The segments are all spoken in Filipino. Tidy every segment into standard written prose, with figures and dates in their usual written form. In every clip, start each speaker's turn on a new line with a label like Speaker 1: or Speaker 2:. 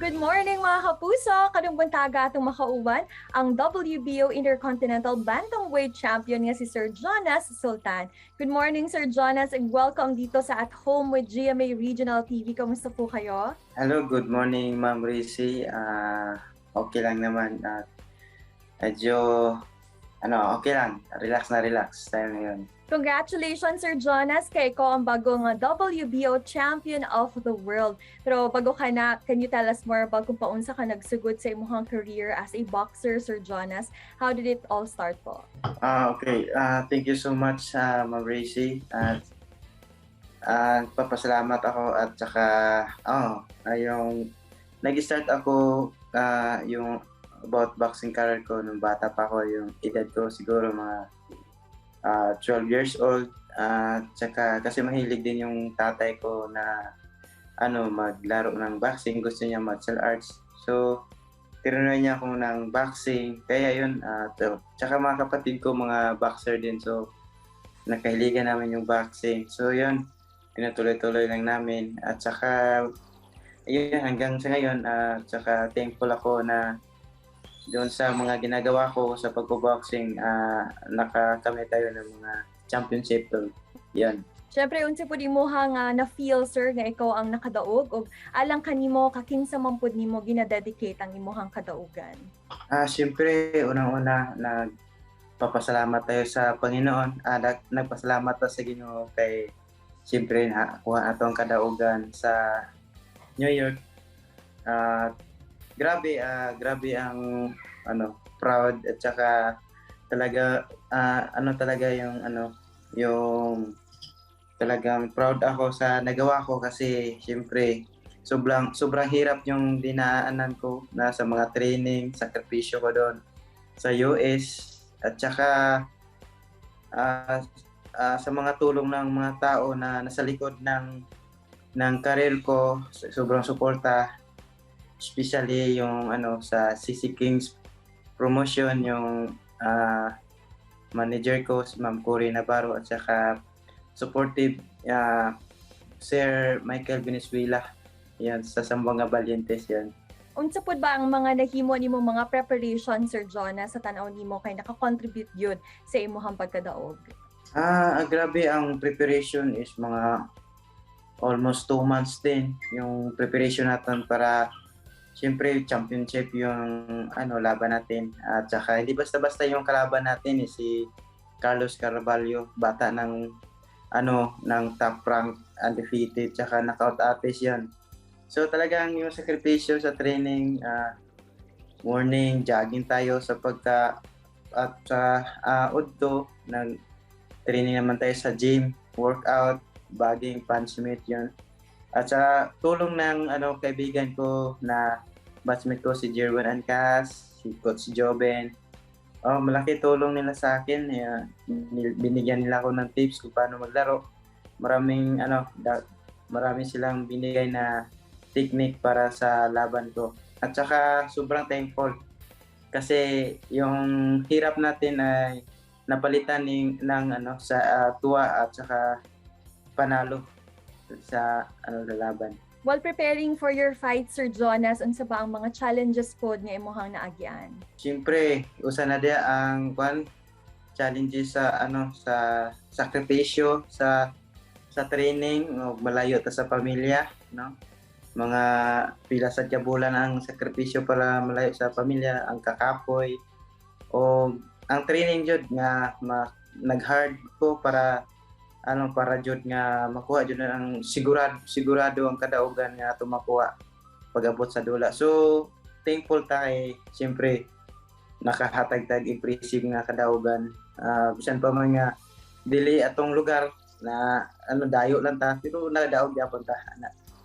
Speaker 1: Good morning mga kapuso! Kadong buntaga atong makauban ang WBO Intercontinental Bantamweight Champion nga si Sir Jonas Sultan. Good morning Sir Jonas and welcome dito sa At Home with GMA Regional TV. Kamusta po kayo?
Speaker 2: Hello, good morning Ma'am Rizzy. Okay lang naman. Medyo, okay lang. Relax na relax tayo ngayon.
Speaker 1: Congratulations Sir Jonas kay ko ang bagong WBO Champion of the World. Pero bago ka na, can you tell us more about kung paunsa ka nagsugod sa imong career as a boxer, Sir Jonas? How did it all start po?
Speaker 2: Okay. Thank you so much, Ma'am Rizzy. Papasalamat ako at saka, yung nag-start ako yung about boxing career ko nung bata pa ako, yung edad ko siguro mga 12 years old. Tsaka kasi mahilig din yung tatay ko na maglaro ng boxing, gusto niya martial arts. So, tinuruan niya ako ng boxing. Kaya yun, tsaka mga kapatid ko mga boxer din. So, nakahiligan namin yung boxing. So, yun, pinatuloy-tuloy lang namin. At saka, yun, hanggang sa ngayon, tsaka thankful ako na doon sa mga ginagawa ko sa pagbo-boxing, nakakamit tayo ng mga championship. Yan.
Speaker 1: Siyempre, unsa po di mo nga na-feel, sir, nga ikaw ang nakadaog o alang kanimo kakinsa man pud nimo ginadedicate ang imuhang kadaugan?
Speaker 2: Siyempre, unang-una, nagpapasalamat tayo sa Panginoon. Nagpasalamat tayo sa Ginoo kay siyempre nakuha atong kadaugan sa New York. Grabe ang proud at saka talaga yung talagang proud ako sa nagawa ko kasi siyempre sobrang hirap yung dinaanan ko na sa mga training, sakripisyo ko doon sa US at saka sa mga tulong ng mga tao na nasa likod ng career ko, sobrang suporta. Especially yung sa CC Kings promotion, yung manager ko si Ma'am Cory Navarro at saka supportive Sir Michael Venezuela yan sa Zamboanga Valientes yan.
Speaker 1: Unsa pud ba ang mga nahimo nimo mga preparation, Sir Jonas, sa tan-aw nimo kay naka-contribute yun sa imong pagkadaog?
Speaker 2: Grabe ang preparation is mga almost 2 months din yung preparation natin para siyempre, championship yung laban natin. At saka, hindi basta-basta yung kalaban natin si Carlos Carvalho, bata ng top rank, undefeated, tsaka knockout artist yan. So talagang yung sakripisyo sa training, morning, jogging tayo sa at sa Udto, nag-training naman tayo sa gym, workout, bagging, punch meet yun. At sa tulong ng kaibigan ko na batchmate ko si Jerwin Ancas, si Coach Joben. Malaki tulong nila sa akin. Binigyan nila ako ng tips kung paano maglaro. Marami silang binigay na technique para sa laban ko. At saka sobrang thankful kasi yung hirap natin ay napalitan sa tuwa at saka panalo sa laban.
Speaker 1: While preparing for your fight, Sir Jonas, unsa ba ang mga challenges pod nga imong naagian?
Speaker 2: Siyempre, usa na dia ang challenges sa sakripisyo sa training, malayo ta sa pamilya, no? Mga pila sa bulan ang sakripisyo para malayo sa pamilya, ang kakapoy o ang training jud nga nag-hard ko para jud nga makuha jud ang sigurado ang kadaugan nga ato makuha pag-abot sa dula. So thankful ta kay siyempre nakahatag-tag impressive nga kadaugan. Bisan pa man nga dili atong lugar na dayo lang ta pero nadaog gyapon ta.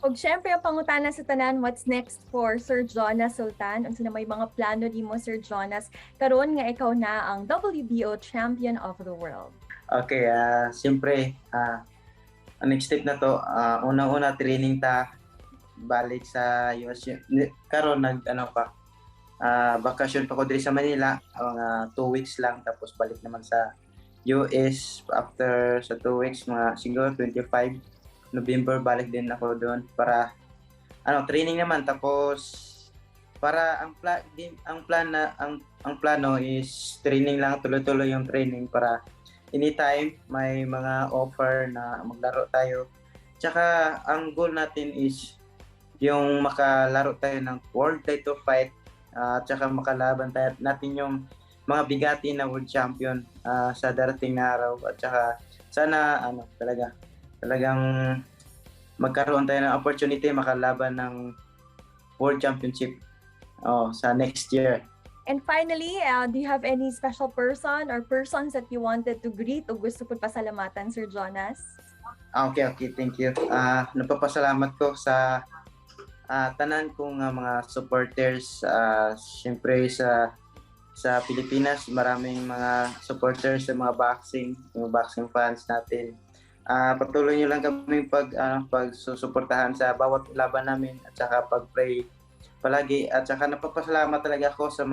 Speaker 1: Og syempre ang pangutana sa tanan, what's next for Sir Jonas Sultan? Unsa na may mga plano nimo, Sir Jonas, karon nga ikaw na ang WBO Champion of the World?
Speaker 2: Okay, siyempre, ang next step na to, unang-una training ta, balik sa US. Karon bakasyon pa ko diri sa Manila, mga 2 weeks lang, tapos balik naman sa US after sa 2 weeks, mga siguro 25 November, balik din ako doon para training naman, tapos para ang plano is training lang, tuloy-tuloy yung training para anytime may mga offer na maglaro tayo. Tsaka ang goal natin is yung makalaro tayo ng world title fight, tsaka makalaban natin yung mga bigati na world champion sa darating na araw, at tsaka sana talagang magkaroon tayo ng opportunity makalaban ng world championship sa next year.
Speaker 1: And finally, do you have any special person or persons that you wanted to greet o gusto po pasalamatan, Sir Jonas?
Speaker 2: Okay, thank you. Napapasalamat ko sa tanan kong mga supporters. Siyempre sa Pilipinas, maraming mga supporters sa mga boxing fans natin. Patuloy niyo lang kami pagsusuportahan sa bawat laban namin, at saka pag-pray palagi, at saka napapasalamat talaga ako sa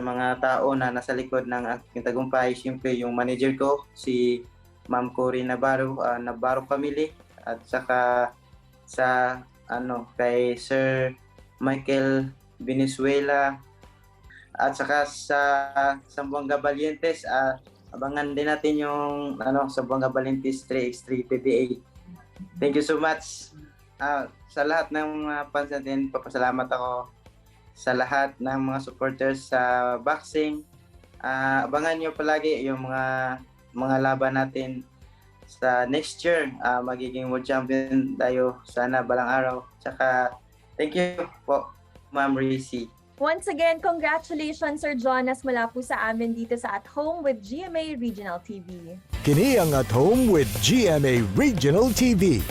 Speaker 2: mga tao na nasa likod ng aking tagumpay. Siyempre yung manager ko, si Ma'am Cory Navarro family, at saka kay Sir Michael Venezuela, at saka sa Sambuanga Valientes. Abangan din natin yung Sambuanga Valientes 3x3 PBA. Thank you so much. Sa lahat ng fans natin, papasalamat ako sa lahat ng mga supporters sa boxing. Abangan nyo palagi yung mga laban natin sa next year. Magiging world champion tayo sana balang araw. Tsaka thank you po, Ma'am Rizzy.
Speaker 1: Once again, congratulations, Sir Jonas, mula po sa amin dito sa At Home with GMA Regional TV.
Speaker 3: Kini ang At Home with GMA Regional TV.